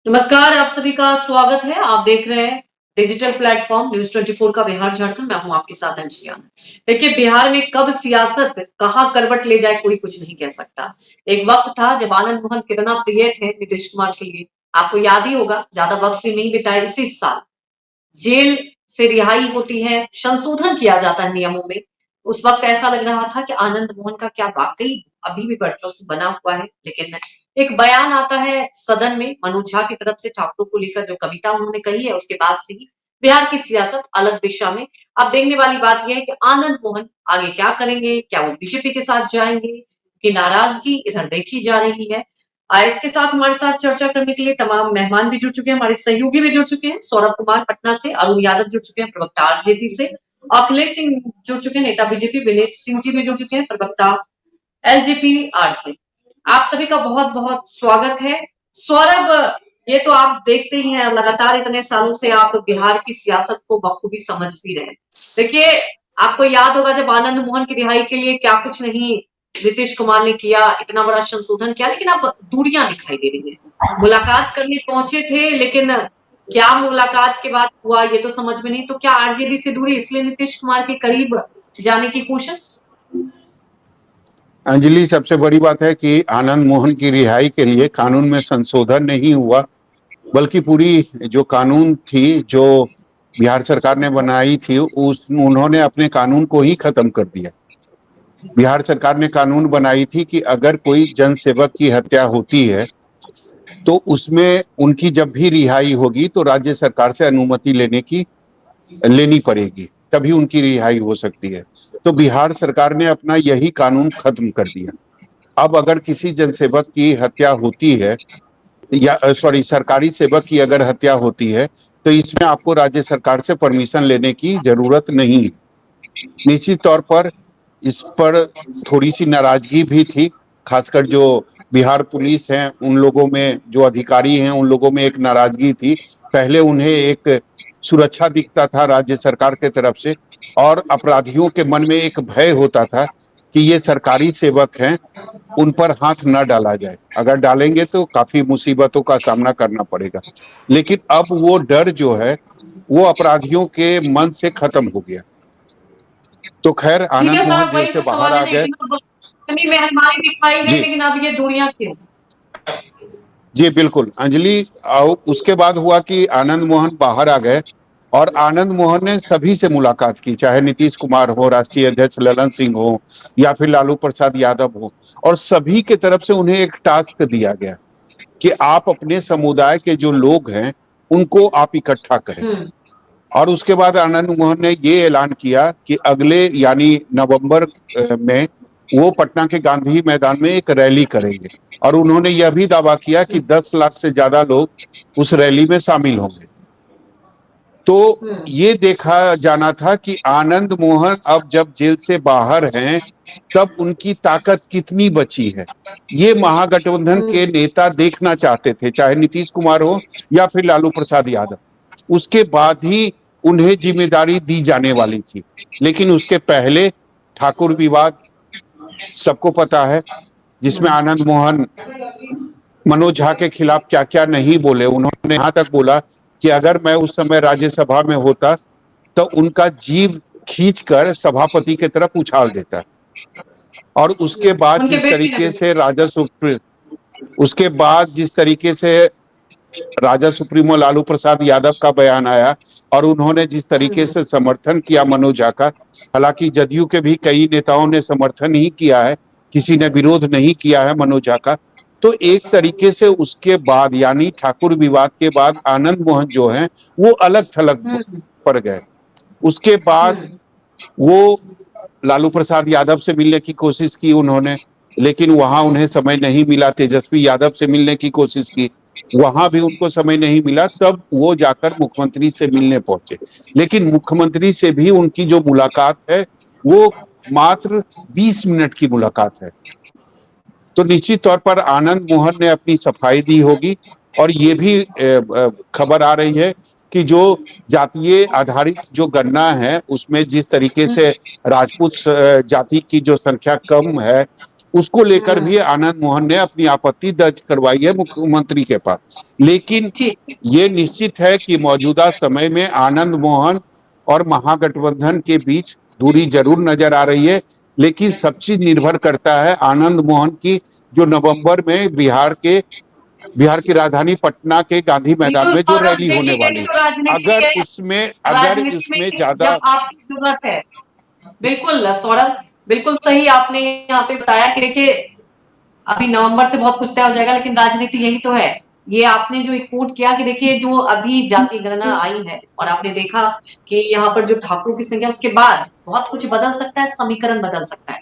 नमस्कार, आप सभी का स्वागत है। आप देख रहे हैं डिजिटल प्लेटफॉर्म न्यूज़ 24 का बिहार झारखंड। मैं हूं आपके साथ अंशियान। देखिए, बिहार में कब सियासत कहां करवट ले जाए कोई कुछ नहीं कह सकता। एक वक्त था जब आनंद मोहन कितना प्रिय थे नीतीश कुमार के लिए। आपको याद ही होगा, ज्यादा वक्त भी नहीं बिताए, इसी साल जेल से रिहाई होती है, संशोधन किया जाता है नियमों में। उस वक्त ऐसा लग रहा था कि आनंद मोहन का क्या वाकई अभी भी वर्चस्व बना हुआ है, लेकिन एक बयान आता है सदन में मनोज झा की तरफ से ठाकुर को लेकर। जो कविता उन्होंने कही है, उसके बाद से ही बिहार की सियासत अलग दिशा में। अब देखने वाली बात यह है कि आनंद मोहन आगे क्या करेंगे। क्या वो बीजेपी के साथ जाएंगे कि नाराजगी इधर देखी जा रही है। इसके साथ हमारे साथ चर्चा करने के लिए तमाम मेहमान भी जुड़ चुके हैं, हमारे सहयोगी भी जुड़ चुके हैं। सौरभ कुमार पटना से, अरुण यादव जुड़ चुके हैं प्रवक्ता आरजेडी से, अखिलेश सिंह जुड़ चुके हैं नेता बीजेपी, विनीत सिंह जी भी जुड़ चुके हैं प्रवक्ता एलजेपी आर से। आप सभी का बहुत बहुत स्वागत है। सौरभ, ये तो आप देखते ही हैं, लगातार इतने सालों से आप बिहार की सियासत को बखूबी समझ भी रहे हैं। देखिए, आपको याद होगा जब आनंद मोहन की रिहाई के लिए क्या कुछ नहीं नीतीश कुमार ने किया, इतना बड़ा संशोधन किया, लेकिन अब दूरियां दिखाई दे रही है। मुलाकात करने पहुंचे थे, लेकिन क्या मुलाकात के बाद हुआ ये तो समझ में नहीं। तो क्या आरजेडी से दूरी इसलिए नीतीश कुमार के करीब जाने की कोशिश? अंजलि, सबसे बड़ी बात है कि आनंद मोहन की रिहाई के लिए कानून में संशोधन नहीं हुआ, बल्कि पूरी जो कानून थी, जो बिहार सरकार ने बनाई थी, उन्होंने अपने कानून को ही खत्म कर दिया। बिहार सरकार ने कानून बनाई थी कि अगर कोई जन सेवक की हत्या होती है तो उसमें उनकी जब भी रिहाई होगी तो राज्य सरकार से अनुमति लेनी पड़ेगी, तभी उनकी रिहाई हो सकती है। तो बिहार सरकार ने अपना यही कानून खत्म कर दिया। अब अगर किसी जनसेवक की हत्या होती है, या सरकारी सेवक की अगर हत्या होती है, तो इसमें आपको राज्य सरकार से परमिशन लेने की जरूरत नहीं है। निश्चित तौर पर इस पर थोड़ी सी नाराजगी भी थी, खासकर जो बिहार पुलिस है उन लोगों में, जो अधिकारी हैं उन लोगों में एक नाराजगी थी। पहले उन्हें एक सुरक्षा दिखता था राज्य सरकार के तरफ से, और अपराधियों के मन में एक भय होता था कि ये सरकारी सेवक हैं, उन पर हाथ न डाला जाए, अगर डालेंगे तो काफी मुसीबतों का सामना करना पड़ेगा। लेकिन अब वो डर जो है वो अपराधियों के मन से खत्म हो गया। तो खैर, आनंद मोहन जेल से बाहर आ गए। मेहरबानी दिखाई गई, लेकिन अब ये दूरियां क्यों? जी बिल्कुल अंजलि, उसके बाद हुआ कि आनंद मोहन बाहर आ गए और आनंद मोहन ने सभी से मुलाकात की, चाहे नीतीश कुमार हो, राष्ट्रीय अध्यक्ष ललन सिंह हो, या फिर लालू प्रसाद यादव हो, और सभी के तरफ से उन्हें एक टास्क दिया गया कि आप अपने समुदाय के जो लोग हैं उनको आप इकट्ठा करें। और उसके बाद आनंद मोहन ने ये ऐलान किया कि अगले यानी नवंबर में वो पटना के गांधी मैदान में एक रैली करेंगे, और उन्होंने यह भी दावा किया कि 10 लाख से ज्यादा लोग उस रैली में शामिल होंगे। तो ये देखा जाना था कि आनंद मोहन अब जब जेल से बाहर हैं तब उनकी ताकत कितनी बची है, ये महागठबंधन के नेता देखना चाहते थे, चाहे नीतीश कुमार हो या फिर लालू प्रसाद यादव। उसके बाद ही उन्हें जिम्मेदारी दी जाने वाली थी, लेकिन उसके पहले ठाकुर विवाद सबको पता है, जिसमें आनंद मोहन मनोज झा के खिलाफ क्या क्या नहीं बोले। उन्होंने यहाँ तक बोला कि अगर मैं उस समय राज्यसभा में होता तो उनका जीव खींचकर सभापति की तरफ उछाल देता। और उसके बाद जिस तरीके से राजा सुप्रीमो लालू प्रसाद यादव का बयान आया, और उन्होंने जिस तरीके से समर्थन किया मनोज झा का, हालांकि जदयू के भी कई नेताओं ने समर्थन ही किया है, किसी ने विरोध नहीं किया है मनोज झा का। तो एक तरीके से उसके बाद यानी ठाकुर विवाद के बाद आनंद मोहन जो है वो अलग थलग पड़ गए। उसके बाद वो लालू प्रसाद यादव से मिलने की कोशिश की उन्होंने, लेकिन वहां उन्हें समय नहीं मिला। तेजस्वी यादव से मिलने की कोशिश की, वहां भी उनको समय नहीं मिला। तब वो जाकर मुख्यमंत्री से मिलने पहुंचे, लेकिन मुख्यमंत्री से भी उनकी जो मुलाकात है वो मात्र 20 मिनट की मुलाकात है। तो निश्चित तौर पर आनंद मोहन ने अपनी सफाई दी होगी। और ये भी खबर आ रही है कि जो जातीय आधारित जो गणना है उसमें जिस तरीके से राजपूत जाति की जो संख्या कम है, उसको लेकर भी आनंद मोहन ने अपनी आपत्ति दर्ज करवाई है मुख्यमंत्री के पास। लेकिन ये निश्चित है कि मौजूदा समय में आनंद मोहन और महागठबंधन के बीच दूरी जरूर नजर आ रही है, लेकिन सब चीज निर्भर करता है आनंद मोहन की जो नवंबर में बिहार की राजधानी पटना के गांधी मैदान में जो रैली होने वाली है, अगर उसमें ज्यादा आपकी जरूरत है। बिल्कुल सौरभ, बिल्कुल सही आपने यहाँ पे बताया कि देखिए अभी नवंबर से बहुत कुछ तय हो जाएगा, लेकिन राजनीति यही तो है। ये आपने जो एक कोट किया कि देखिए जो अभी जाति गणना आई है और आपने देखा कि यहाँ पर जो ठाकुरों की संख्या, उसके बाद बहुत कुछ बदल सकता है, समीकरण बदल सकता है।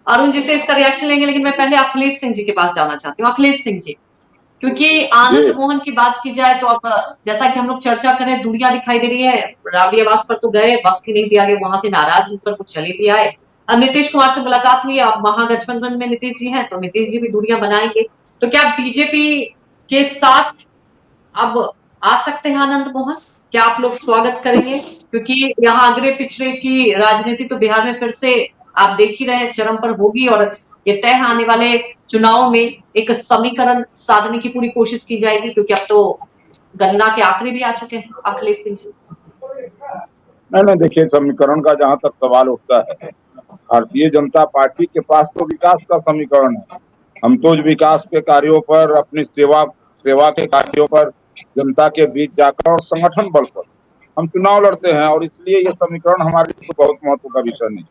अरुण जी से इसका रिएक्शन लेंगे, लेकिन मैं पहले अखिलेश सिंह जी के पास जाना चाहती हूँ। अखिलेश सिंह जी, क्योंकि आनंद मोहन की बात की जाए तो अब जैसा कि हम लोग चर्चा करें, दूरियां दिखाई दे रही है। राबड़ी आवास पर तो गए, वक्त ही नहीं दिया गया, वहां से नाराज होकर कुछ चले भी आए। अब नीतीश कुमार से मुलाकात हुई, अब महागठबंधन में नीतीश जी हैं तो नीतीश जी भी दूरियां बनाएंगे। तो क्या बीजेपी के साथ अब आ सकते हैं आनंद मोहन? क्या आप लोग स्वागत करेंगे? क्योंकि यहाँ अग्रे पिछड़े की राजनीति तो बिहार में फिर से आप देख ही रहे चरम पर होगी, और ये तय आने वाले चुनाव में एक समीकरण साधने की पूरी कोशिश की जाएगी, क्योंकि अब तो गणना के आंकड़े भी आ चुके हैं। अखिलेश सिंह जी, नहीं, देखिए, समीकरण का जहां तक सवाल उठता है, भारतीय जनता पार्टी के पास तो विकास का समीकरण है। हम तो विकास के कार्यों पर, अपनी सेवा के कार्यों पर जनता के बीच जाकर और संगठन बल पर हम चुनाव लड़ते हैं, और इसलिए ये समीकरण हमारे लिए बहुत महत्व का विषय नहीं।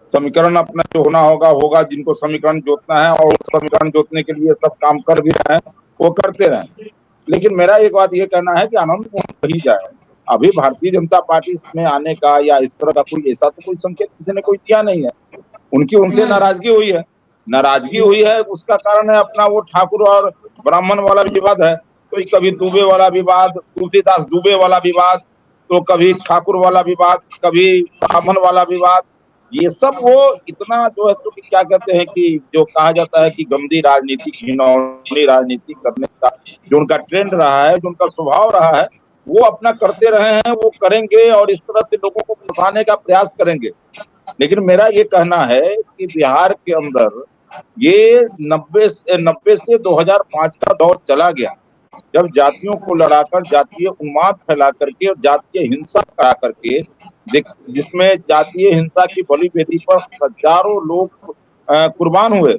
समीकरण अपना जो होना होगा, जिनको समीकरण जोतना है, और समीकरण जोतने के लिए सब काम कर भी रहे हैं, वो करते रहे। लेकिन मेरा एक बात ये कहना है कि आनंद मोहन कहीं जाए, अभी भारतीय जनता पार्टी में आने का या इस तरह का कोई ऐसा तो कोई संकेत किसी ने कोई दिया नहीं है। उनसे नाराजगी हुई है, उसका कारण है अपना वो ठाकुर और ब्राह्मण वाला विवाद है। तो कभी दुबे वाला विवाद, तुलसीदास दुबे वाला विवाद, तो कभी ठाकुर वाला विवाद, कभी ब्राह्मण वाला विवाद। ये सब वो इतना जो है तो क्या कहते हैं कि जो कहा जाता है कि गंदी राजनीति, घिनौनी राजनीति करने का जो उनका ट्रेंड रहा है, जो उनका स्वभाव रहा है, वो अपना करते रहे हैं, वो करेंगे और इस तरह से लोगों को फंसाने का प्रयास करेंगे। लेकिन मेरा ये कहना है कि बिहार के अंदर ये 90 से 2005 का दौर चला गया, जब जातियों को लड़ाकर, जातीय उन्माद फैला करके और जातीय हिंसा करा करके, जिसमें जातीय हिंसा की बलि बेदी पर हजारों लोग कुर्बान हुए,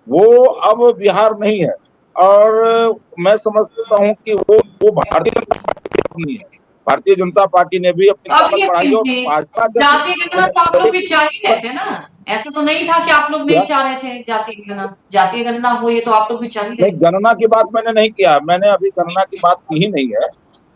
वो अब बिहार नहीं है। और मैं समझता हूँ कि वो भारतीय जनता पार्टी नहीं है। भारतीय जनता पार्टी ने भी अपनी ताकत बढ़ाई और भाजपा जातीय गणना तो आप लोग भी चाहिए थे ना, ऐसा तो नहीं था कि आप लोग नहीं चाह रहे थे जातीय गणना हो, ये तो आप लोग भी चाहिए। गणना की बात मैंने नहीं किया, मैंने अभी गणना की बात की ही नहीं है।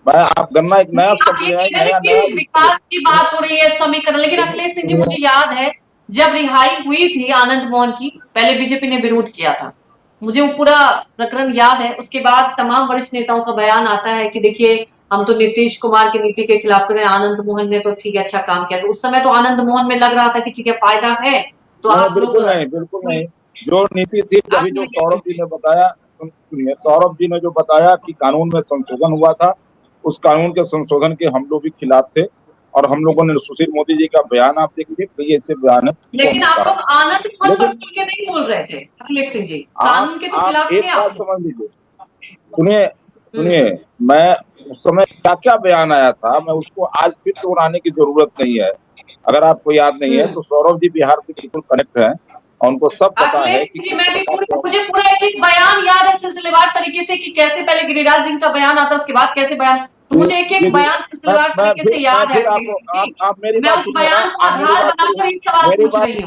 आप गणना एक नया शब्द है, नया विकास की बात हो रही है, समीकरण। लेकिन अखिलेश सिंह जी, मुझे याद है जब रिहाई हुई थी आनंद मोहन की, पहले बीजेपी ने विरोध किया था, मुझे वो पूरा प्रकरण याद है। उसके बाद तमाम वरिष्ठ नेताओं का बयान आता है कि देखिए हम तो नीतीश कुमार की नीति के खिलाफ कर रहे हैं, आनंद मोहन ने तो ठीक है अच्छा काम किया। तो उस समय तो आनंद मोहन में लग रहा था कि ठीक है फायदा है, तो आप बिल्कुल नहीं। जो नीति थी, अभी जो सौरभ जी ने बताया, सुनिए, सौरभ जी ने जो बताया कि कानून में संशोधन हुआ था, उस कानून के संशोधन के हम लोग भी खिलाफ थे, और हम लोगों ने सुशील मोदी जी का बयान आप देखिए, कई ऐसे बयान है। लेकिन आप लोग आनंद मोहन पर खुल के नहीं बोल रहे थे अखिलेश सिंह जी, कानून के तो खिलाफ थे आप। समझ लीजिए, सुनिए, मैं उस समय क्या बयान आया था, मैं उसको आज फिर दोहराने की जरूरत नहीं है। अगर आपको याद नहीं है तो सौरभ जी बिहार से बिल्कुल कनेक्ट है और उनको सब पता है कि मुझे पूरा एक बयान याद है सिलसिलेवार तरीके से कि कैसे पहले गिरिराज सिंह का बयान आता है, उसके बाद कैसे बयान, तो मुझे एक बयान सिलसिलेवार तरीके से याद है। आप मेरी बात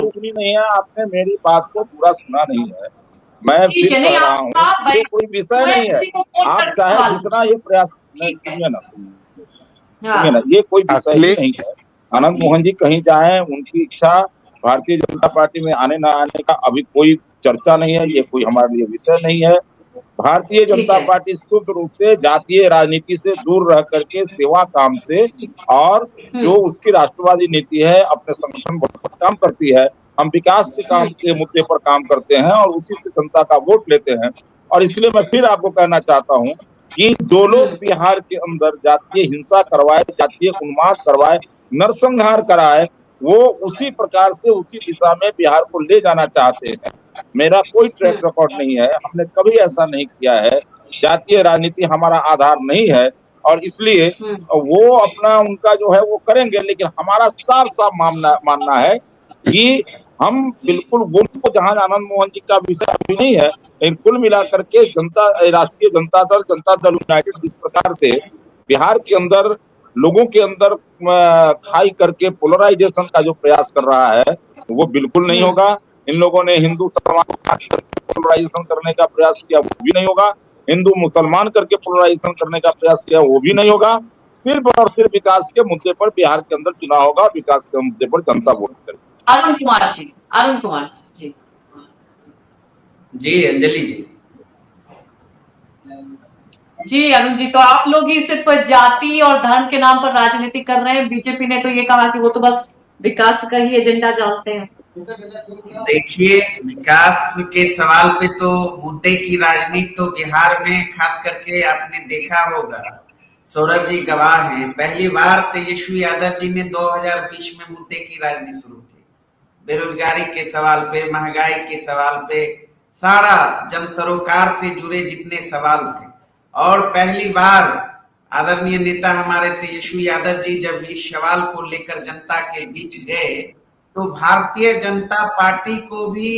सुनी नहीं है, आपने मेरी बात को पूरा सुना नहीं है। मैं फिर कह रहा हूँ, ये कोई विषय नहीं है। आप चाहे जितना ये प्रयास, सुनिए ना, ये कोई विषय नहीं है। आनंद मोहन जी कहीं जाए, उनकी इच्छा, भारतीय जनता पार्टी में आने ना आने का अभी कोई चर्चा नहीं है, ये कोई हमारे लिए विषय नहीं है। भारतीय जनता पार्टी शुद्ध रूप से जातीय राजनीति से दूर रह करके सेवा काम से, और जो उसकी राष्ट्रवादी नीति है, अपने संगठन पर काम करती है। हम विकास के काम के मुद्दे पर काम करते हैं और उसी से जनता का वोट लेते हैं। और इसलिए मैं फिर आपको कहना चाहता हूँ कि जो लोग बिहार के अंदर जातीय हिंसा करवाए, जातीय उन्माद करवाए, नरसंहार कराए, वो उसी प्रकार से उसी दिशा में बिहार को ले जाना चाहते हैं। मेरा कोई ट्रैक रिकॉर्ड नहीं है, हमने कभी ऐसा नहीं किया है, जातीय राजनीति हमारा आधार नहीं है और इसलिए वो अपना उनका जो है वो करेंगे, लेकिन हमारा साफ साफ मानना है कि हम बिल्कुल वो जहां आनंद मोहन जी का विषय अभी नहीं है, लेकिन कुल मिलाकर के राष्ट्रीय जनता दल यूनाइटेड जिस प्रकार से बिहार के अंदर लोगों के अंदर खाई करके पोलराइजेशन का जो प्रयास कर रहा है वो बिल्कुल नहीं होगा। इन लोगों ने हिंदू समाज को पोलराइजेशन करने का प्रयास किया, वो भी नहीं होगा। हिंदू मुसलमान करके पोलराइजेशन करने का प्रयास किया, वो भी नहीं होगा। सिर्फ और सिर्फ विकास के मुद्दे पर बिहार के अंदर चुनाव होगा, विकास के मुद्दे पर जनता वोट करेगी। अरुण कुमार जी जी अंजलि जी अरुण जी, तो आप लोग ही सिर्फ जाति और धर्म के नाम पर राजनीति कर रहे हैं। बीजेपी ने तो ये कहा कि वो तो बस विकास का ही एजेंडा जानते हैं। देखिए, विकास के सवाल पे तो मुद्दे की राजनीति तो बिहार में खास करके आपने देखा होगा, सौरभ जी गवाह हैं। पहली बार तेजस्वी यादव जी ने 2020 में मुद्दे की राजनीति शुरू की। बेरोजगारी के सवाल पे, महंगाई के सवाल पे, सारा जन सरोकार से जुड़े जितने सवाल थे, और पहली बार आदरणीय नेता हमारे तेजस्वी यादव जी जब इस सवाल को लेकर जनता के बीच गए तो भारतीय जनता पार्टी को भी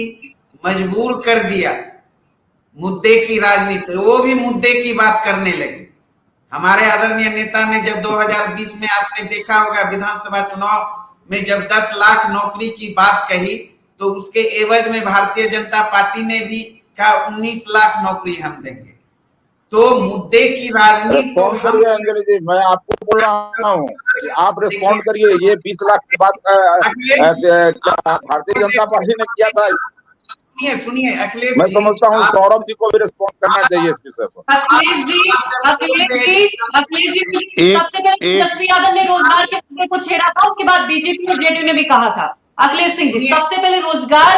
मजबूर कर दिया मुद्दे की राजनीति, वो भी मुद्दे की बात करने लगे। हमारे आदरणीय नेता ने जब 2020 में आपने देखा होगा विधानसभा चुनाव में जब 10 लाख नौकरी की बात कही तो उसके एवज में भारतीय जनता पार्टी ने भी कहा 19 लाख नौकरी हम देंगे। तो मुद्दे की राजनीति तो हम अंजलि जी, मैं आपको बोल रहा हूँ, आप रिस्पॉन्ड करिए। ये 20 लाख की बात भारतीय जनता पार्टी ने किया था। सुनिए अखिलेश, मैं समझता हूँ सौरभ जी को भी रिस्पॉन्ड करना चाहिए इस विषय पर। सबसे पहले तेजस्वी यादव ने रोजगार के मुद्दे को छेड़ा था, उसके बाद बीजेपी और जेडीयू ने भी कहा था। अखिलेश सिंह जी, सबसे पहले रोजगार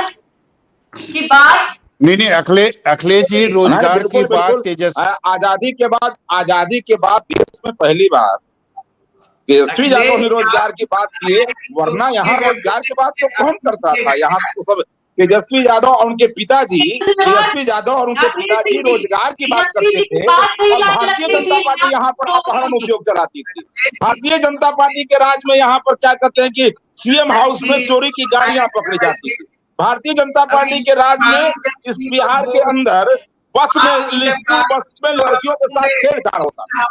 की बात नहीं, अखिलेश जी, रोजगार की बात तेजस्वी आजादी के बाद देश में पहली बार तेजस्वी यादव ने रोजगार की बात की, वरना यहाँ रोजगार की बात तो कौन करता था? यहाँ तो सब तेजस्वी यादव और उनके पिताजी रोजगार की बात करते थे और भारतीय जनता पार्टी यहाँ पर अपहरण उद्योग चलाती थी। भारतीय जनता पार्टी के राज में यहाँ पर क्या करते हैं कि सीएम हाउस में चोरी की गाड़ियां पकड़ी जाती थी। भारतीय जनता पार्टी के राज में इस बिहार के अंदर बस में लड़कियों के साथ छेड़छाड़ होता था।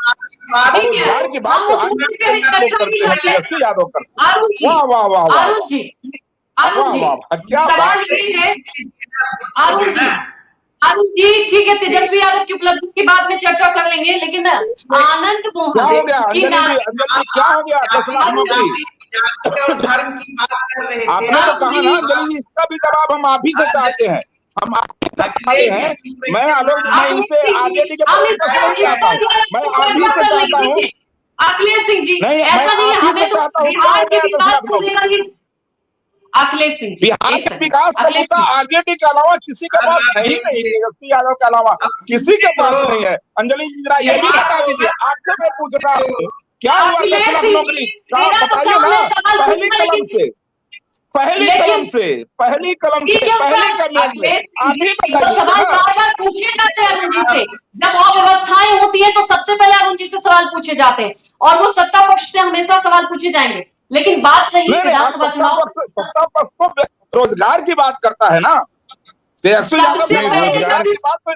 रोजगार की बात तो तेजस्वी यादव करते। वाह वाह वाह वाह, क्या सवाल ये है अरुण जी, ठीक है, तेजस्वी यादव की उपलब्धि की बात में चर्चा कर लेंगे, लेकिन आनंद मोहन क्या हो गया? क्या हो गया? 10 लाख नौकरी धर्म की बात कर रहे थे। आपने तो कहा ना अंजलि, इसका भी जवाब हम आप ही से चाहते हैं। हम आप चाहते हैं। मैं इनसे आरजेडी के चाहता हूँ, मैं आप ही से चाहता हूँ। अखिलेश सिंह जी, ऐसा नहीं है, हमें तो बिहार के विकास को लेकर ही। अखिलेश सिंह जी, बिहार के विकास का मुद्दा आरजेडी के अलावा किसी के पास है ही नहीं, तेजस्वी यादव के अलावा किसी के पास नहीं है। अंजलि जी, जरा ये भी बता दीजिए, आपसे मैं पूछ रहा हूँ, क्या हुआ 10 लाख नौकरी? बताइए ना, पहली कलम से पहली कमेंट में आप ही बताइए। सवाल बार-बार पूछे जाते हैं अरुण जी से। जब अव्यवस्थाएं होती है तो सबसे पहले अरुण जी से सवाल पूछे जाते हैं और वो सत्ता पक्ष से हमेशा सवाल पूछे जाएंगे, लेकिन बात रही विधानसभा चुनाव। सत्ता पक्ष तो रोजगार की बात करता है ना, तेजस्वी यादव रोजगार की बात तो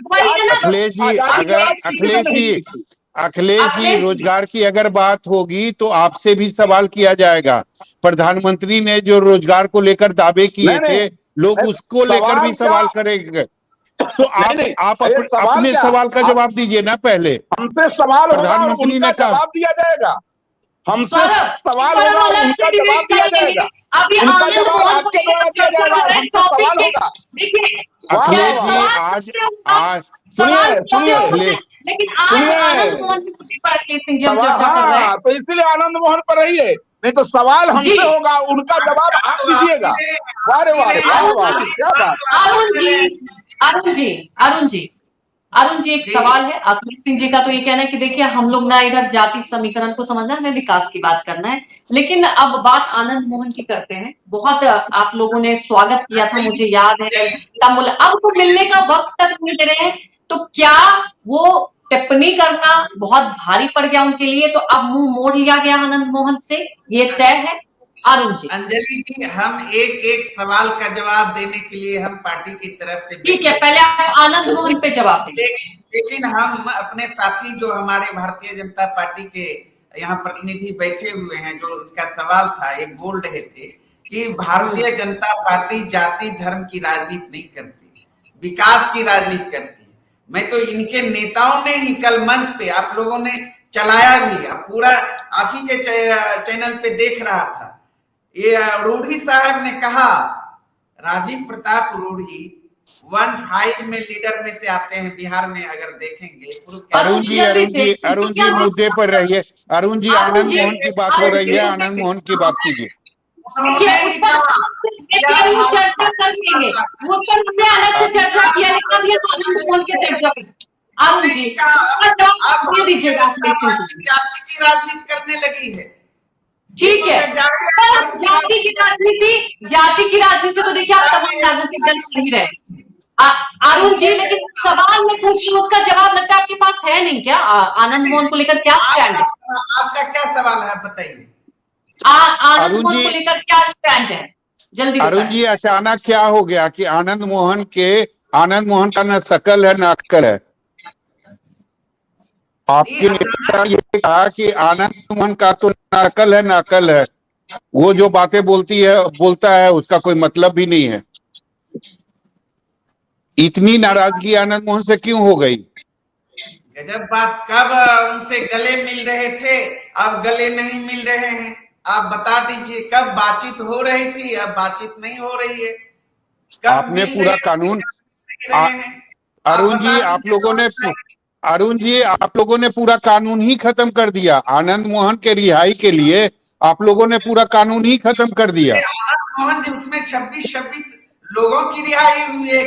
अखिलेश जी, रोजगार की अगर बात होगी तो आपसे भी सवाल किया जाएगा। प्रधानमंत्री ने जो रोजगार को लेकर दावे किए थे, लोग उसको लेकर भी सवाल करेंगे। तो आप अपने सवाल का जवाब दीजिए ना पहले। हमसे सवाल होगा, प्रधानमंत्री ने कहा जवाब दिया जाएगा। हमसे सवाल होगा, उनका जवाब दिया जाएगा। उनका जवाब आपके द्वारा दिया जाएगा। हमसे सवाल होगा। अखिलेश जी, आज सुनिए, लेकिन आज आनंद मोहन की मुद्दे पर अखिलेश सिंह जी हम चर्चा कर रहे हैं, तो इसलिए आनंद मोहन पर रही है, नहीं तो सवाल हमसे होगा, उनका जवाब आप दीजिएगा। वारे वारे, क्या बात। अरुण जी, अरुण जी, एक सवाल है। अखिलेश सिंह जी का तो ये कहना है कि देखिए हम लोग ना इधर जाति समीकरण को समझना है, हमें विकास की बात करना है। लेकिन अब बात आनंद मोहन की करते हैं। बहुत आप लोगों ने स्वागत किया था, मुझे याद है। अब तो मिलने का वक्त तक नहीं दे रहे हैं, तो क्या वो टिप्पणी करना बहुत भारी पड़ गया उनके लिए, तो अब मुंह मोड़ लिया गया आनंद मोहन से, ये तय है? अरुण जी। अंजलि जी, हम एक एक सवाल का जवाब देने के लिए हम पार्टी की तरफ से ठीक है, पहले आप आनंद मोहन पे जवाब दें। लेकिन हम अपने साथी जो हमारे भारतीय जनता पार्टी के यहाँ प्रतिनिधि बैठे हुए हैं, जो उनका सवाल था, एक बोल रहे थे कि भारतीय जनता पार्टी जाति धर्म की राजनीति नहीं करती, विकास की राजनीति करती है। मैं तो इनके नेताओं ने ही कल मंच पे आप लोगों ने चलाया भी, पूरा आप ही के चैनल पे देख रहा था, ये रूढ़ी साहब ने कहा, राजीव प्रताप रूढ़ी 1-5 में लीडर में से आते हैं बिहार में, अगर देखेंगे। अरुण जी मुद्दे पर रहिए। अरुण जी, आनंद मोहन की बात हो रही है, आनंद मोहन की बात कीजिए। चर्चा कर लेंगे, वो तो हमने अलग से चर्चा किया, लेकिन अब ये आनंद मोहन के चर्चा पे अरुण जी आप दे दीजिएगा। जाति की राजनीति करने लगी है, ठीक है। जाति की राजनीति तो देखिए आप तमाम राजनीतिक दल कर ही रहे अरुण जी, लेकिन सवाल में पूछिए, उसका जवाब लगता है आपके पास है नहीं क्या? आनंद मोहन को लेकर क्या स्टैंड है? आपका क्या सवाल है, बताइए। आनंद मोहन को लेकर क्या स्टैंड है, जल्दी। अरुण जी, अचानक क्या हो गया कि आनंद मोहन का ना शकल है ना अक्ल है? आपके नेता ये कहा कि आनंद मोहन का तो ना अकल है ना अकल है, वो जो बातें बोलता है उसका कोई मतलब भी नहीं है। इतनी नाराजगी आनंद मोहन से क्यों हो गई? गजब बात, कब उनसे गले मिल रहे थे, अब गले नहीं मिल रहे हैं? आप बता दीजिए, कब बातचीत हो रही थी, अब बातचीत नहीं हो रही है? आपने पूरा कानून अरुण जी आप लोगों ने पूरा कानून ही खत्म कर दिया। आनंद मोहन के रिहाई के लिए आप लोगों ने पूरा कानून ही खत्म कर दिया। आनंद मोहन जी, उसमें 26 लोगों की रिहाई हुई है,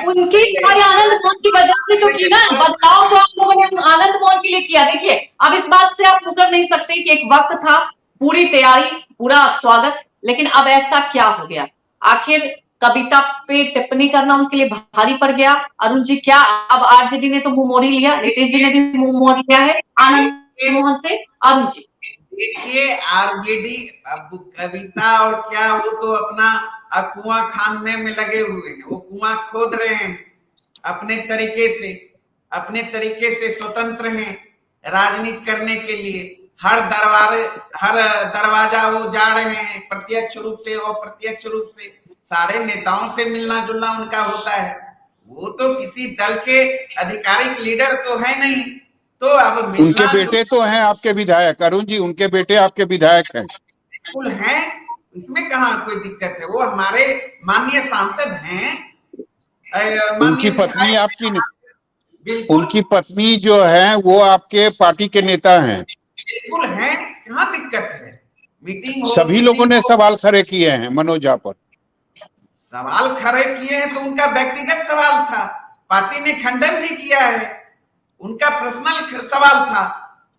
उनकी रिहाई आनंद मोहन की वजह से तो की ना, बदलाव तो आप लोगों ने आनंद मोहन के लिए किया। देखिए, अब इस बात से आप मुकर नहीं सकते कि एक वक्त था, पूरी तैयारी, पूरा स्वागत, लेकिन अब ऐसा क्या हो गया? आखिर कविता पे टिप्पणी करना उनके लिए भारी पड़ गया। अरुण जी, क्या अब आरजेडी ने तो मुंह मोड़ ही लिया, नीतीश जी ने भी मुंह मोड़ लिया है आनंद मोहन से? अरुण जी देखिए, आरजेडी अब कविता और क्या, वो तो अपना कुआं खानने में लगे हुए हैं, वो कुआं खोद रहे हैं अपने तरीके से स्वतंत्र हैं राजनीति करने के लिए। हर दरवाजा वो जा रहे हैं, प्रत्यक्ष रूप से और अप्रत्यक्ष रूप से सारे नेताओं से मिलना जुलना उनका होता है। वो तो किसी दल के आधिकारिक लीडर तो है नहीं, तो अब उनके बेटे तो हैं आपके विधायक। अरुण जी, उनके बेटे आपके विधायक हैं। बिल्कुल हैं, इसमें कहाँ कोई दिक्कत है, वो हमारे माननीय सांसद हैं। उनकी पत्नी उनकी पत्नी जो है वो आपके पार्टी के नेता हैं। बिल्कुल हैं, कहाँ दिक्कत है? मीटिंग सभी लोगों ने सवाल खड़े किए हैं मनोजा पर। सवाल खड़े किए हैं तो उनका व्यक्तिगत सवाल था, पार्टी ने खंडन भी किया है, उनका पर्सनल सवाल था।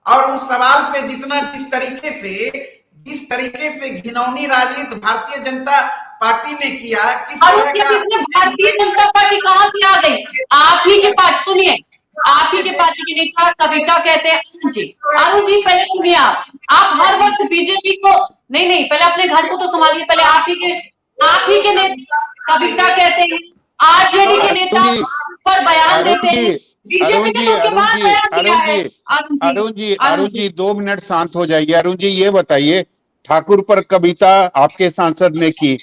और उस सवाल पे जिस तरीके से घिनौनी राजनीति भारतीय जनता पार्टी ने किया, किस तरह का भारतीय जनता पार्टी कहाँ से आ गई? आप ही के पास, सुनिए, आप ही के पार्टी के नेता कविता कहते हैं। अरुण जी पहले सुनिए, आप हर वक्त बीजेपी को नहीं, पहले अपने घर को तो संभालिए। पहले आप ही के नेता कविता कहते हैं, आरजेडी के नेता पर बयान देते हैं। अरुण जी 2 मिनट शांत हो जाइए। अरुण जी, ये बताइए, ठाकुर पर कविता आपके सांसद ने की,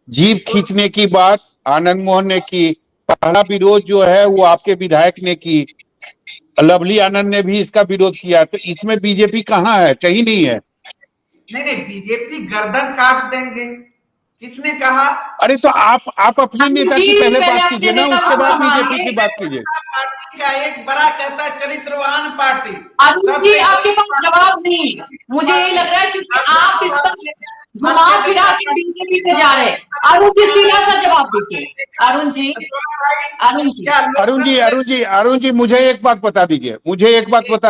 जीभ खींचने की बात आनंद मोहन ने की, पहला विरोध जो है वो आपके विधायक ने की, लवली आनंद ने भी इसका विरोध किया, तो इसमें बीजेपी कहाँ है? कहीं नहीं है। नहीं, बीजेपी गर्दन काट देंगे, किसने कहा? अरे तो आप अपने नेता की पहले बात कीजिए ना, उसके बाद बीजेपी की बात कीजिए। पार्टी का एक बड़ा कहता है चरित्रवान पार्टी। अरुण जी, आपके पास जवाब नहीं, मुझे ये लग रहा है, क्योंकि आप इस पर घुमा फिरा के बीजेपी पे जा रहे हैं। अरुण जी सीधा सा जवाब दीजिए। अरुण जी, अरुण जी, अरुण जी मुझे एक बात बता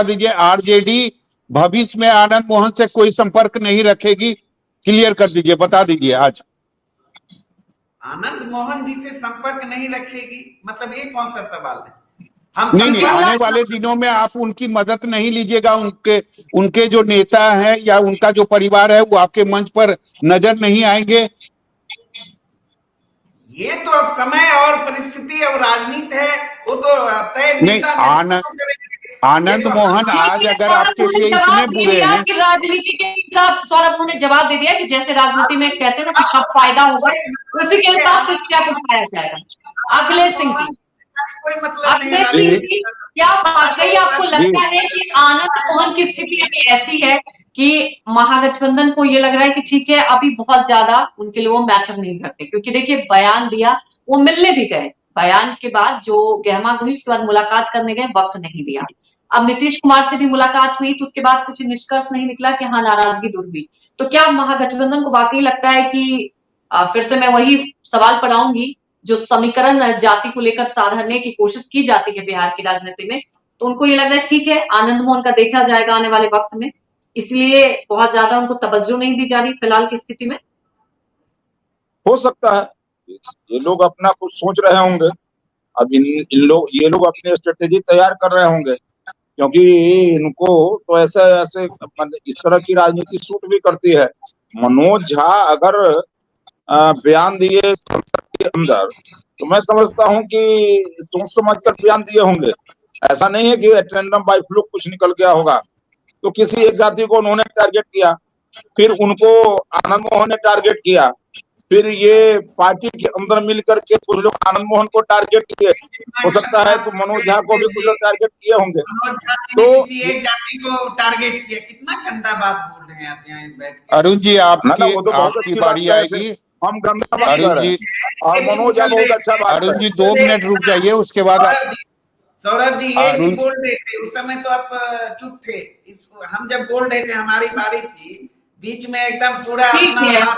दीजिए, आरजेडी भविष्य में आनंद मोहन से कोई संपर्क नहीं रखेगी, क्लियर कर दीजिए, बता दीजिए आज। आनंद मोहन जी से संपर्क नहीं रखेगी मतलब ये कौन सा सवाल है? नहीं, आने वाले दिनों में आप उनकी मदद नहीं लीजिएगा, उनके जो नेता हैं या उनका जो परिवार है वो आपके मंच पर नजर नहीं आएंगे? ये तो अब समय और परिस्थिति और राजनीति है, वो तो तय नहीं, आनंद मोहन आज अगर आपके लिए इतने बुरे हैं, राजनीति के हिसाब सौरभ ने जवाब दे दिया कि जैसे राजनीति में कहते हैं ना कि कब फायदा होगा उसी के हिसाब से क्या कुछ पाया जाएगा। अखिलेश सिंह जी, कोई मतलब नहीं। क्या वाकई आपको लगता है कि आनंद मोहन की स्थिति अभी ऐसी है कि महागठबंधन को ये लग रहा है कि ठीक है अभी बहुत ज्यादा उनके लिए वो मैटर नहीं करते? क्योंकि देखिए बयान दिया, वो मिलने भी गए, बयान के बाद जो गहमा हुई उसके बाद मुलाकात करने गए, वक्त नहीं दिया। अब नीतीश कुमार से भी मुलाकात हुई तो उसके बाद कुछ निष्कर्ष नहीं निकला कि हाँ नाराजगी दूर हुई। तो क्या महागठबंधन को वाकई लगता है कि फिर से मैं वही सवाल पर आऊंगी, जो समीकरण जाति को लेकर साधने की कोशिश की जाती है बिहार की राजनीति में, तो उनको ये लग रहा है ठीक है आनंद मोहन का देखा जाएगा आने वाले वक्त में, इसलिए बहुत ज्यादा उनको तवज्जो नहीं दी जा रही फिलहाल की स्थिति में? हो सकता है ये लोग अपना कुछ सोच रहे होंगे, अब ये लोग अपनी स्ट्रेटेजी तैयार कर रहे होंगे, क्योंकि इनको तो ऐसे इस तरह की राजनीति सूट भी करती है। मनोज झा अगर बयान दिए संसद के अंदर तो मैं समझता हूं कि सोच समझकर बयान दिए होंगे। ऐसा नहीं है कि रैंडम बाय फ्लूक कुछ निकल गया होगा। तो किसी एक जाति को उन्होंने टारगेट किया, फिर उनको आनंद मोहन ने टारगेट किया, फिर ये पार्टी के अंदर मिलकर के कुछ लोग आनंद मोहन को टारगेट किए, हो सकता है तो मनोज झा को भी कुछ लोग टारगेट किए होंगे। तो किसी एक जाति को टारगेट किया, कितना गंदा बात बोल रहे हैं आप यहाँ बैठ के। अरुण जी आपकी बारी आएगी। हम गंदा बात कर रहे हैं और मनोज झा बहुत अच्छा बात। अरुण जी 2 मिनट रुक जाइए, उसके बाद सौरभ जी ये भी बोल रहे थे उस समय तो आप चुप थे, हम जब बोल रहे थे हमारी बारी थी, बीच में एकदम पूरा अपना बात।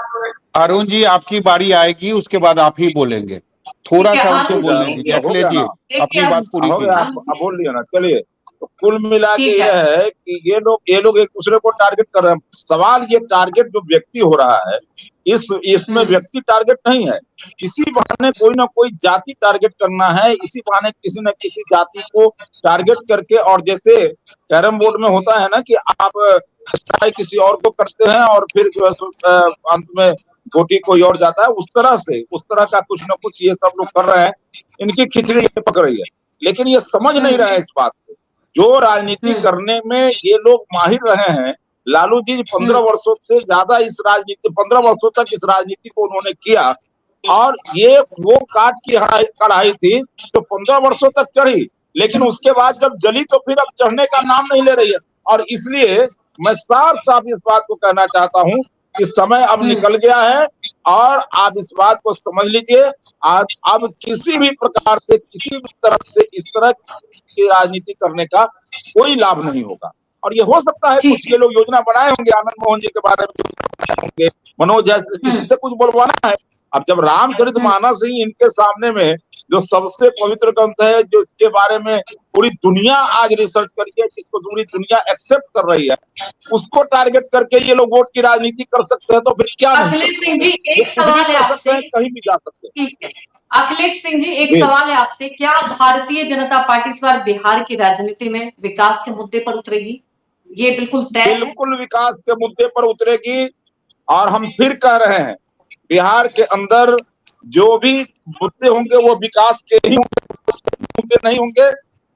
अरुण जी आपकी बारी आएगी, उसके बाद आप ही बोलेंगे, थोड़ा सा उनको बोलने दीजिए। अखिलेश जी अपनी बात पूरी कीजिए। आप बोल लिया ना, चलिए। तो कुल मिला के यह है कि ये लोग एक दूसरे को टारगेट कर रहे हैं। सवाल ये टारगेट जो व्यक्ति हो रहा है, इसमें व्यक्ति टारगेट नहीं है, इसी बहाने कोई ना कोई जाति टारगेट करना है, इसी बहाने किसी न किसी जाति को टारगेट करके, और जैसे कैरम बोर्ड में होता है ना कि आप ट्राई किसी और को करते हैं और फिर जो है अंत में गोटी कोई और जाता है, उस तरह का कुछ न कुछ ये सब लोग कर रहे हैं। इनकी खिचड़ी पक रही है, लेकिन ये समझ नहीं रहे इस बात को। जो राजनीति करने में ये लोग माहिर रहे हैं, लालू जी 15 वर्षों से ज्यादा 15 वर्षों तक इस राजनीति को उन्होंने किया, और ये वो काट की कढ़ाई थी जो 15 वर्षों तक चढ़ी, लेकिन उसके बाद जब जली तो फिर अब चढ़ने का नाम नहीं ले रही है। और इसलिए मैं साफ इस बात को कहना चाहता हूं कि समय अब निकल गया है, और आप इस बात को समझ लीजिए, अब किसी भी प्रकार से किसी भी तरह से इस तरह की राजनीति करने का कोई लाभ नहीं होगा। और ये हो सकता है कुछ ये लोग योजना बनाए होंगे, आनंद मोहन जी के बारे में होंगे, मनोज जैसे किसी से कुछ बोलवाना है। अब जब रामचरितमानस ही इनके सामने में जो सबसे पवित्र ग्रंथ है, जो इसके बारे में पूरी दुनिया आज रिसर्च करी है, जिसको पूरी दुनिया एक्सेप्ट कर रही है, उसको टारगेट करके ये लोग वोट की राजनीति कर सकते हैं, तो फिर क्या नहीं? एक सवाल है आपसे, कहीं भी जा सकते हैं। अखिलेश सिंह जी एक सवाल है आपसे, क्या भारतीय जनता पार्टी इस बार बिहार की राजनीति में विकास के मुद्दे पर उतरेगी? ये बिल्कुल तय है? बिल्कुल विकास के मुद्दे पर उतरेगी, और हम फिर कह रहे हैं बिहार के अंदर जो भी मुद्दे होंगे वो विकास के ही मुद्दे नहीं होंगे,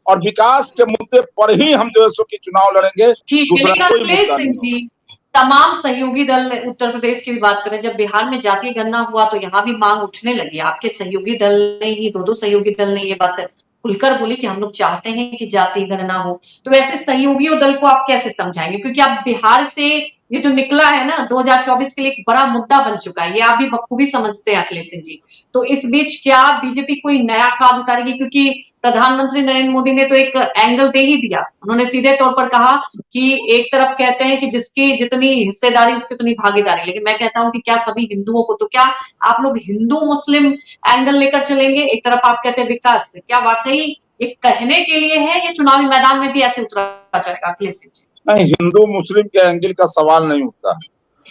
और विकास के मुद्दे पर ही हम देशों की चुनाव लड़ेंगे। दूसरा कोई मुद्दा नहीं। तमाम सहयोगी दल, उत्तर प्रदेश की भी बात करें, जब बिहार में जातीय गणना हुआ तो यहाँ भी मांग उठने लगी। आपके सहयोगी दल ने ही, दो सहयोगी दल ने ये बात खुलकर बोली कि हम लोग चाहते हैं कि जातीय गणना हो। तो ऐसे सहयोगी दल को आप कैसे समझाएंगे? क्योंकि आप बिहार से ये जो निकला है ना 2024 के लिए एक बड़ा मुद्दा बन चुका है, ये आप भी बखूबी समझते हैं अखिलेश सिंह जी। तो इस बीच क्या बीजेपी कोई नया खाद उतारेगी? क्योंकि प्रधानमंत्री नरेंद्र मोदी ने तो एक एंगल दे ही दिया, उन्होंने सीधे तौर पर कहा कि एक तरफ कहते हैं कि जिसकी जितनी हिस्सेदारी उसकी उतनी भागीदारी, लेकिन मैं कहता हूं कि क्या सभी हिंदुओं को, तो क्या आप लोग हिंदू मुस्लिम एंगल लेकर चलेंगे? एक तरफ आप कहते हैं विकास, क्या वाकई ये कहने के लिए है या चुनावी मैदान में भी ऐसे उतरा जाएगा अखिलेश सिंह जी? नहीं, हिंदू मुस्लिम के एंगल का सवाल नहीं उठता,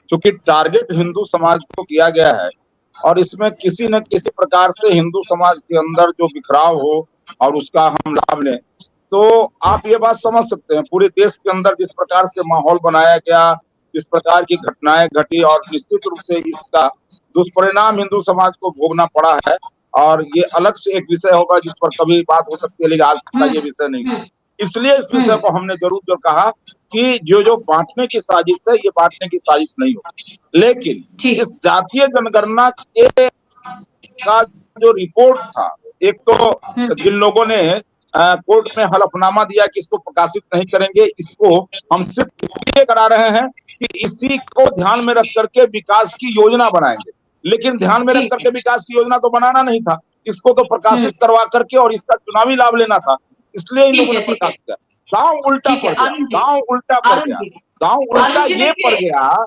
क्योंकि टारगेट हिंदू समाज को किया गया है और इसमें किसी न किसी प्रकार से हिंदू समाज के अंदर जो बिखराव हो और उसका हम लाभ लें, तो आप ये बात समझ सकते हैं पूरे देश के अंदर जिस प्रकार से माहौल बनाया गया, जिस प्रकार की घटनाएं घटी और निश्चित रूप से इसका दुष्परिणाम हिंदू समाज को भोगना पड़ा है। और ये अलग से एक विषय होगा जिस पर कभी बात हो सकती है, लेकिन आज का ये विषय नहीं है। इसलिए इस विषय को हमने जरूर कहा कि जो बांटने की साजिश है, ये बांटने की साजिश नहीं होगी, लेकिन इस जातीय जनगणना के का जो रिपोर्ट था, एक तो जिन लोगों ने कोर्ट में हलफनामा दिया कि इसको प्रकाशित नहीं करेंगे, इसको हम सिर्फ इसलिए करा रहे हैं कि इसी को ध्यान में रख करके विकास की योजना बनाएंगे, लेकिन ध्यान में रख करके विकास की योजना तो बनाना नहीं था, इसको तो प्रकाशित करवा करके और इसका चुनावी लाभ लेना था, इसलिए इन लोगों ने प्रकाशित किया। गांव उल्टा पड़ गया, गांव उल्टा पड़ गया, गांव उल्टा ये पड़ गया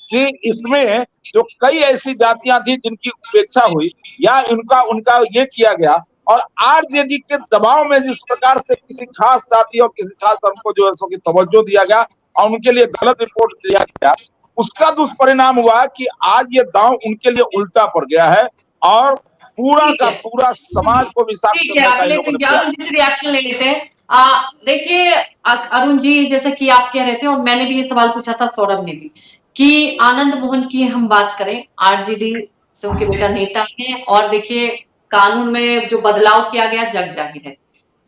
कि इसमें जो कई ऐसी जातियां थी जिनकी उपेक्षा हुई या उनका ये किया गया, और आरजेडी के दबाव में जिस प्रकार से किसी खास जाति और किसी खास धर्म को जो है सो की तवज्जो दिया गया और उनके लिए गलत रिपोर्ट दिया गया, उसका दुष्परिणाम हुआ कि आज ये दांव उनके लिए उल्टा पड़ गया है और पूरा का पूरा समाज को रिएक्शन ले लेते हैं। देखिए अरुण जी, जैसे कि आप कह रहे थे और मैंने भी ये सवाल पूछा था, सौरभ ने भी, कि आनंद मोहन की हम बात करें, आरजेडी से उनके बेटा नेता हैं और देखिए कानून में जो बदलाव किया गया जग जाहिर है,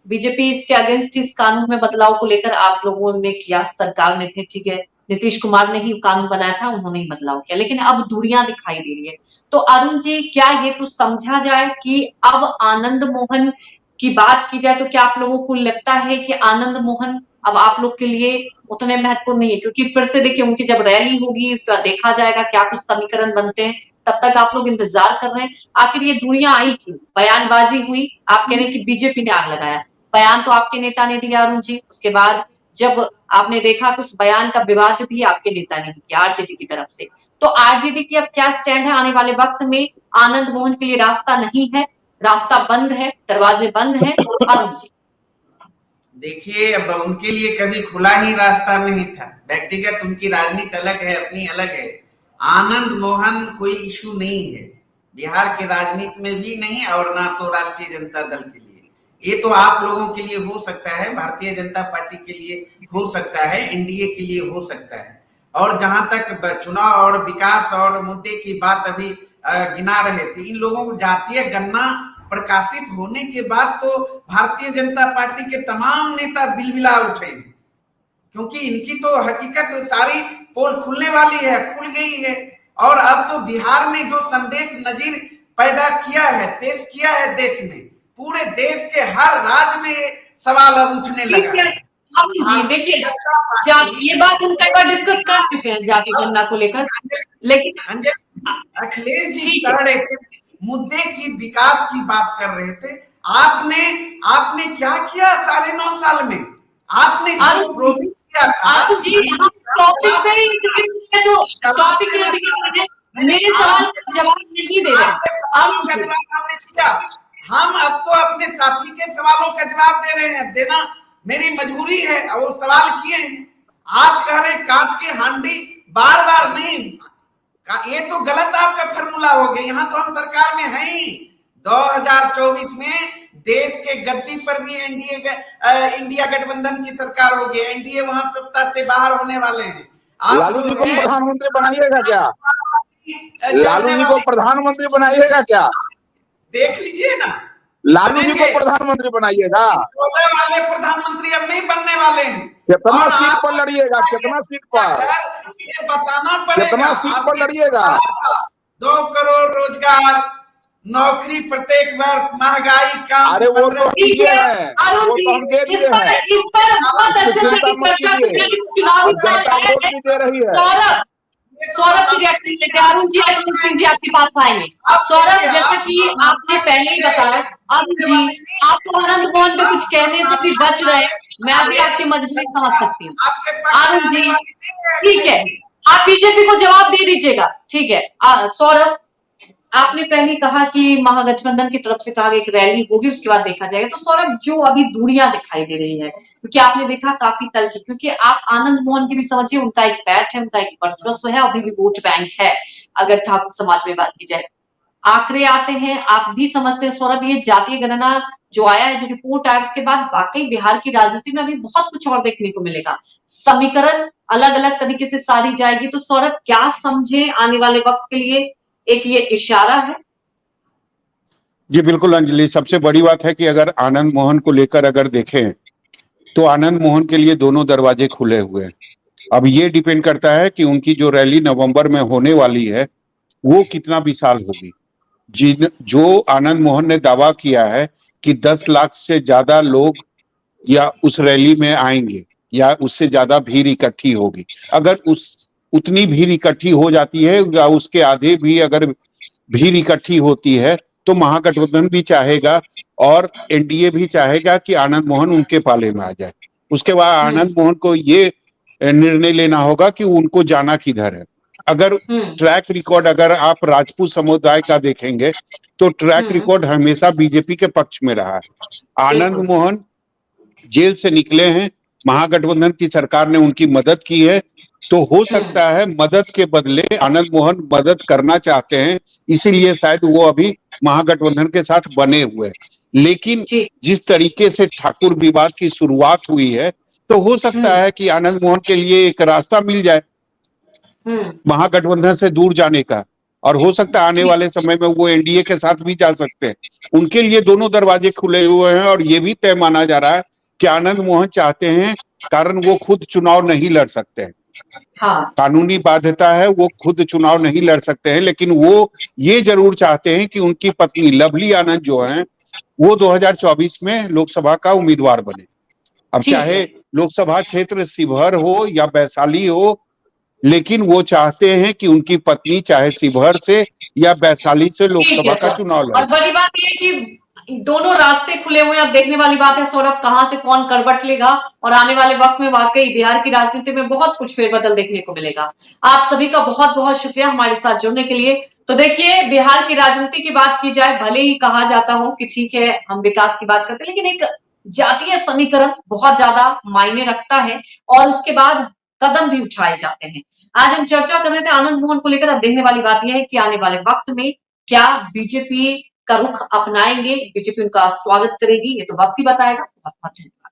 बीजेपी इसके अगेंस्ट इस कानून में बदलाव को लेकर आप लोगों ने किया, सरकार में थे, ठीक है, नीतीश कुमार ने ही कानून बनाया था, उन्होंने ही बदलाव किया, लेकिन अब दूरियां दिखाई दे रही है। तो अरुण जी, क्या ये तो समझा जाए कि अब आनंद मोहन की बात की जाए तो क्या आप लोगों को लगता है कि आनंद मोहन अब आप लोग के लिए उतने महत्वपूर्ण नहीं है? क्योंकि फिर से देखिए उनकी जब रैली होगी उसका देखा जाएगा क्या कुछ समीकरण बनते हैं, तब तक आप लोग इंतजार कर रहे हैं। आखिर ये दूरियां आई क्यों? बयानबाजी हुई, आप कह रहे हैं कि बीजेपी ने आग लगाया, बयान तो आपके नेता ने दिया अरुण जी, उसके बाद जब आपने देखा कि उस बयान का विवाद भी आपके नेता ने किया आरजेडी की तरफ से, तो आरजेडी की अब क्या स्टैंड है आने वाले वक्त में? आनंद मोहन के लिए रास्ता नहीं है, रास्ता बंद है, दरवाजे बंद है, अरुण जी? देखिए, अब उनके लिए कभी खुला ही रास्ता नहीं था, व्यक्तिगत उनकी राजनीति अलग है, अपनी अलग है। आनंद मोहन कोई इशू नहीं है बिहार के राजनीति में भी नहीं, और ना तो राष्ट्रीय जनता दल के लिए। ये तो आप लोगों के लिए हो सकता है, भारतीय जनता पार्टी के लिए हो सकता है, एनडीए के लिए हो सकता है। और जहां तक चुनाव और विकास और मुद्दे की बात अभी गिना रहे थे, इन लोगों को जातीय गणना प्रकाशित होने के बाद तो भारतीय जनता पार्टी के तमाम नेता बिलबिला उठे, क्योंकि इनकी तो हकीकत सारी पोल खुलने वाली है, खुल गई है। और अब तो बिहार ने जो संदेश नजीर पैदा किया है, पेश किया है देश में, पूरे देश के हर राज्य में सवाल अब उठने लगा है। जी देखिए, ये बात हम कई बार डिस्कस कर चुके हैं जाति गणना को लेकर, लेकिन अखिलेश जी कह रहे थे मुद्दे की विकास की बात कर रहे थे। आपने क्या किया 9.5 साल में? आपने प्रोमिस किया था जी, हम टॉपिक पे ही टॉपिक मेरे सवाल का जवाब नहीं दे रहे। का जवाब हमने दिया, हम अब तो अपने साथी के सवालों का जवाब दे रहे हैं, देना मेरी मजबूरी है। वो सवाल किए हैं, आप कह रहे काट के हांडी बार बार नहीं, ये तो गलत आपका फॉर्मूला हो गया। यहाँ तो हम सरकार में हैं ही, 2024 में देश के गद्दी पर भी इंडिया गठबंधन की सरकार होगी, एनडीए वहां सत्ता से बाहर होने वाले हैं। लालू जी को प्रधानमंत्री बनाइएगा क्या? लालू जी को प्रधानमंत्री बनाइएगा क्या? देख लीजिए ना, लालू जी को प्रधानमंत्री बनाइएगा। वाले प्रधानमंत्री अब नहीं बनने वाले हैं। कितना सीट पर लड़िएगा? कितना सीट पर? ये बताना पड़ेगा। कितना सीट पर लड़िएगा? 2 करोड़ रोजगार नौकरी प्रत्येक वर्ष, महंगाई कम। अरे वो तो ठीक दिए है हैं, अरुण वो जी, तो हम दे इस दिए पर हैं। इस पर बहुत इससे अच्छे से चिंता मत चर्चा कीजिए, कीजिए, चुनावी अब जनता साल वोट है। भी दे रही है। सौरभ सौरभ से रिएक्ट लेते हैं। अरुण सिंह जी आपके पास आएंगे। सौरभ, जैसे कि आपने पहले ही बताया, अरुण जी आप तो आनंद मोहन पे कुछ कहने से भी बच रहे, मैं भी आपकी मजबूरी समझ सकती हूँ। आपके पक्ष में अरुण आने जी वाली नहीं है ठीक है, अखिलेश जी। आप बीजेपी को जवाब दे दीजिएगा, ठीक है। सौरभ, आपने पहले कहा कि महागठबंधन की तरफ से कहा गया कि रैली होगी, उसके बाद देखा जाएगा। तो सौरभ, जो अभी दूरियां दिखाई दे रही है, क्योंकि आपने देखा काफी तल की, क्योंकि आप आनंद मोहन की भी समझिए, उनका एक बैच है, उनका एक वर्चस्व है, अभी भी वोट बैंक है अगर ठाकुर समाज में बात की जाए। आंकड़े आते हैं, आप भी समझते हैं सौरभ, ये जातीय गणना जो आया है, जो रिपोर्ट आया, उसके बाद वाकई बिहार की राजनीति में अभी बहुत कुछ और देखने को मिलेगा। समीकरण अलग अलग तरीके से साधी जाएगी। तो सौरभ, क्या समझे आने वाले वक्त के लिए एक ये इशारा है? जी बिल्कुल अंजलि, सबसे बड़ी बात है कि अगर आनंद मोहन को लेकर अगर देखें तो आनंद मोहन के लिए दोनों दरवाजे खुले हुए हैं। अब ये डिपेंड करता है कि उनकी जो रैली नवंबर में होने वाली है वो कितना विशाल होगी। जिन जो आनंद मोहन ने दावा किया है कि 10 लाख से ज्यादा लोग या उस रैली में आएंगे या उससे ज्यादा भीड़ इकट्ठी होगी, अगर उस उतनी भीड़ इकट्ठी हो जाती है या उसके आधे भी अगर भीड़ इकट्ठी होती है तो महागठबंधन भी चाहेगा और एनडीए भी चाहेगा कि आनंद मोहन उनके पाले में आ जाए। उसके बाद आनंद मोहन को ये निर्णय लेना होगा कि उनको जाना किधर है। अगर ट्रैक रिकॉर्ड अगर आप राजपूत समुदाय का देखेंगे तो ट्रैक रिकॉर्ड हमेशा बीजेपी के पक्ष में रहा है। आनंद मोहन जेल से निकले हैं, महागठबंधन की सरकार ने उनकी मदद की है, तो हो सकता है मदद के बदले आनंद मोहन मदद करना चाहते हैं, इसीलिए शायद वो अभी महागठबंधन के साथ बने हुए हैं। लेकिन जिस तरीके से ठाकुर विवाद की शुरुआत हुई है तो हो सकता है कि आनंद मोहन के लिए एक रास्ता मिल जाए महागठबंधन से दूर जाने का, और हो सकता है आने वाले समय में वो एनडीए के साथ भी जा सकते हैं। उनके लिए दोनों दरवाजे खुले हुए हैं और ये भी तय माना जा रहा है कि आनंद मोहन चाहते हैं, कारण वो खुद चुनाव नहीं लड़ सकते हैं। हाँ। कानूनी बाध्यता है, वो खुद चुनाव नहीं लड़ सकते हैं, लेकिन वो ये जरूर चाहते हैं कि उनकी पत्नी लवली आनंद जो है वो 2024 में लोकसभा का उम्मीदवार बने। अब चाहे लोकसभा क्षेत्र शिवहर हो या वैशाली हो, लेकिन वो चाहते हैं कि उनकी पत्नी चाहे शिवहर से या वैशाली से लोकसभा का चुनाव लड़े। और बड़ी बात ये है कि दोनों रास्ते खुले हुए हैं। अब देखने वाली बात है सौरभ, कहां से कौन करवट लेगा, और आने वाले वक्त में वाकई बिहार की राजनीति में बहुत कुछ फेरबदल देखने को मिलेगा। आप सभी का बहुत बहुत शुक्रिया हमारे साथ जुड़ने के लिए। तो देखिए, बिहार की राजनीति की बात की जाए, भले ही कहा जाता हो कि ठीक है हम विकास की बात करते हैं, लेकिन एक जातीय समीकरण बहुत ज्यादा मायने रखता है और उसके बाद कदम भी उठाए जाते हैं। आज हम चर्चा कर रहे थे आनंद मोहन को लेकर। अब देखने वाली बात यह है कि आने वाले वक्त में क्या बीजेपी का रुख अपनाएंगे, बीजेपी उनका स्वागत करेगी, ये तो वक्त ही बताएगा। बहुत बहुत धन्यवाद।